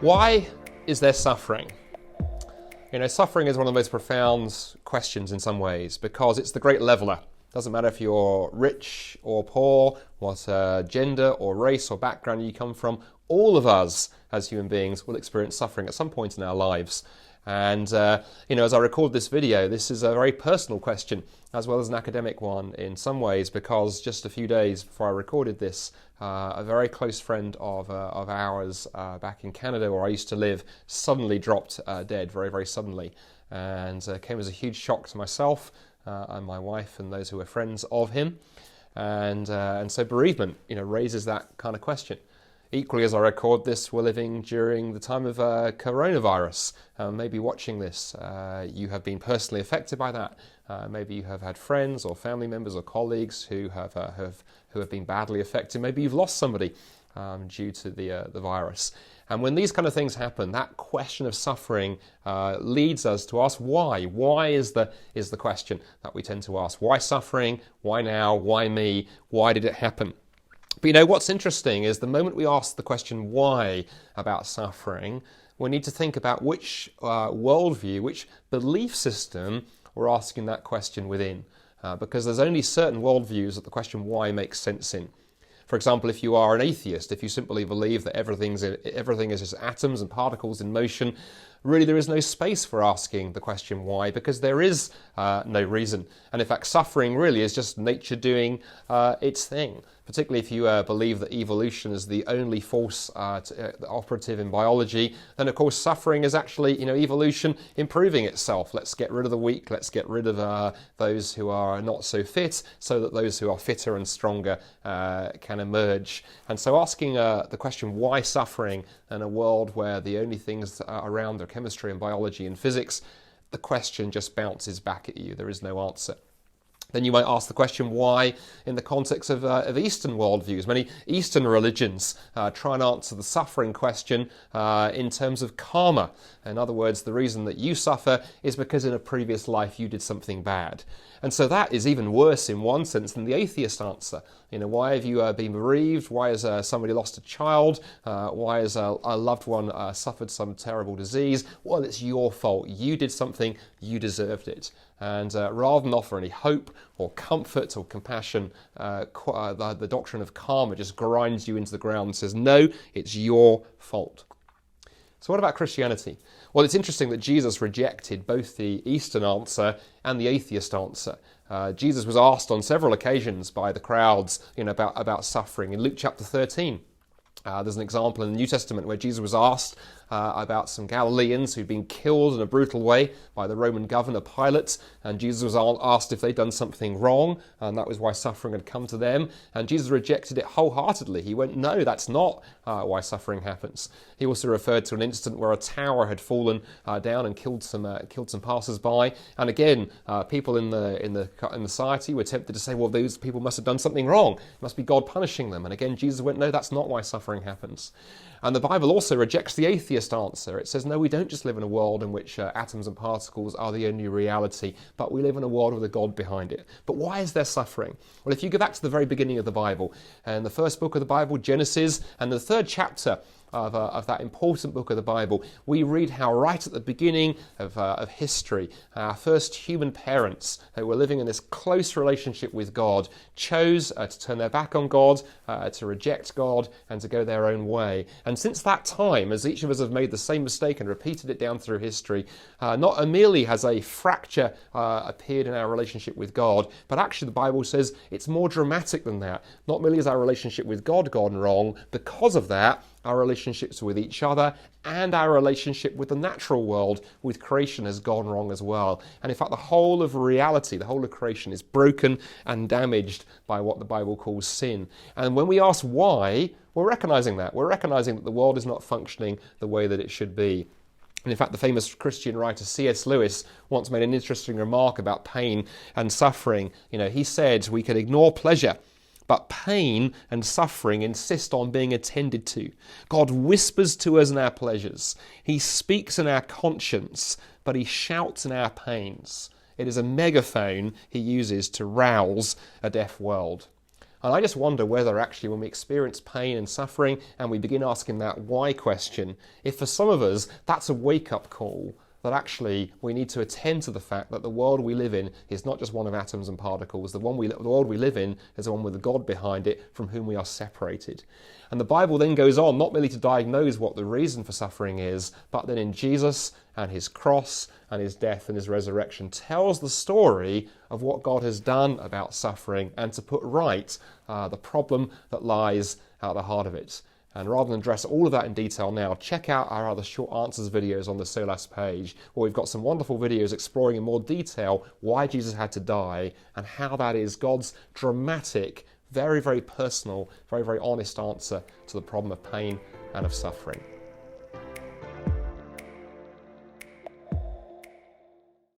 Why is there suffering? Suffering is one of the most profound questions in some ways because it's the great leveler. Doesn't matter if you're rich or poor, what gender or race or background you come from, all of us as human beings will experience suffering at some point in our lives. And, as I record this video, this is a very personal question as well as an academic one in some ways, because just a few days before I recorded this, a very close friend of ours back in Canada, where I used to live, suddenly dropped dead very, very suddenly. And came as a huge shock to myself and my wife and those who were friends of him. And so bereavement, raises that kind of question. Equally, as I record this, we're living during the time of coronavirus. Maybe watching this, you have been personally affected by that. Maybe you have had friends or family members or colleagues who have been badly affected. Maybe you've lost somebody due to the virus. And when these kind of things happen, that question of suffering leads us to ask why. Why is the question that we tend to ask. Why suffering? Why now? Why me? Why did it happen? But what's interesting is the moment we ask the question why about suffering, we need to think about which worldview, which belief system we're asking that question within. Because there's only certain worldviews that the question why makes sense in. For example, if you are an atheist, if you simply believe that everything is just atoms and particles in motion, really there is no space for asking the question why, because there is no reason. And in fact, suffering really is just nature doing its thing. Particularly if you believe that evolution is the only force operative in biology, then of course suffering is actually, evolution improving itself. Let's get rid of the weak, let's get rid of those who are not so fit, so that those who are fitter and stronger can emerge. And so asking the question why suffering in a world where the only things around are chemistry and biology and physics, the question just bounces back at you. There is no answer. Then you might ask the question why in the context of Eastern worldviews. Many Eastern religions try and answer the suffering question in terms of karma. In other words, the reason that you suffer is because in a previous life you did something bad. And so that is even worse in one sense than the atheist answer. Why have you been bereaved? Why has somebody lost a child? Why has a loved one suffered some terrible disease? Well, it's your fault. You did something, you deserved it. And rather than offer any hope or comfort or compassion, the doctrine of karma just grinds you into the ground and says, no, it's your fault. So what about Christianity? Well, it's interesting that Jesus rejected both the Eastern answer and the atheist answer. Jesus was asked on several occasions by the crowds about suffering. In Luke chapter 13, there's an example in the New Testament where Jesus was asked about some Galileans who'd been killed in a brutal way by the Roman governor Pilate, and Jesus was asked if they'd done something wrong, and that was why suffering had come to them, and Jesus rejected it wholeheartedly. He went, no, that's not why suffering happens. He also referred to an incident where a tower had fallen down and killed some passers-by, and again, people in the society were tempted to say, well, those people must have done something wrong. It must be God punishing them. And again, Jesus went, no, that's not why suffering happens. And the Bible also rejects the atheist answer. It says, no, we don't just live in a world in which atoms and particles are the only reality, but we live in a world with a God behind it. But why is there suffering? Well, if you go back to the very beginning of the Bible, and the first book of the Bible, Genesis, and the third chapter of that important book of the Bible, we read how right at the beginning of history, our first human parents who were living in this close relationship with God chose to turn their back on God, to reject God, and to go their own way. And since that time, as each of us have made the same mistake and repeated it down through history, not merely has a fracture appeared in our relationship with God, but actually the Bible says it's more dramatic than that. Not merely is our relationship with God gone wrong, because of that, our relationships with each other and our relationship with the natural world, with creation, has gone wrong as well. And in fact, the whole of reality, the whole of creation is broken and damaged by what the Bible calls sin. And when we ask why, we're recognizing that. We're recognizing that the world is not functioning the way that it should be. And in fact, the famous Christian writer C.S. Lewis once made an interesting remark about pain and suffering. He said we can ignore pleasure, but pain and suffering insist on being attended to. God whispers to us in our pleasures. He speaks in our conscience, but he shouts in our pains. It is a megaphone he uses to rouse a deaf world. And I just wonder whether actually when we experience pain and suffering and we begin asking that why question, if for some of us that's a wake-up call that actually we need to attend to the fact that the world we live in is not just one of atoms and particles. The world we live in is the one with a God behind it from whom we are separated. And the Bible then goes on not merely to diagnose what the reason for suffering is, but then in Jesus and his cross and his death and his resurrection tells the story of what God has done about suffering and to put right the problem that lies at the heart of it. And rather than address all of that in detail now, check out our other short answers videos on the Solas page, where we've got some wonderful videos exploring in more detail why Jesus had to die and how that is God's dramatic, very, very personal, very, very honest answer to the problem of pain and of suffering.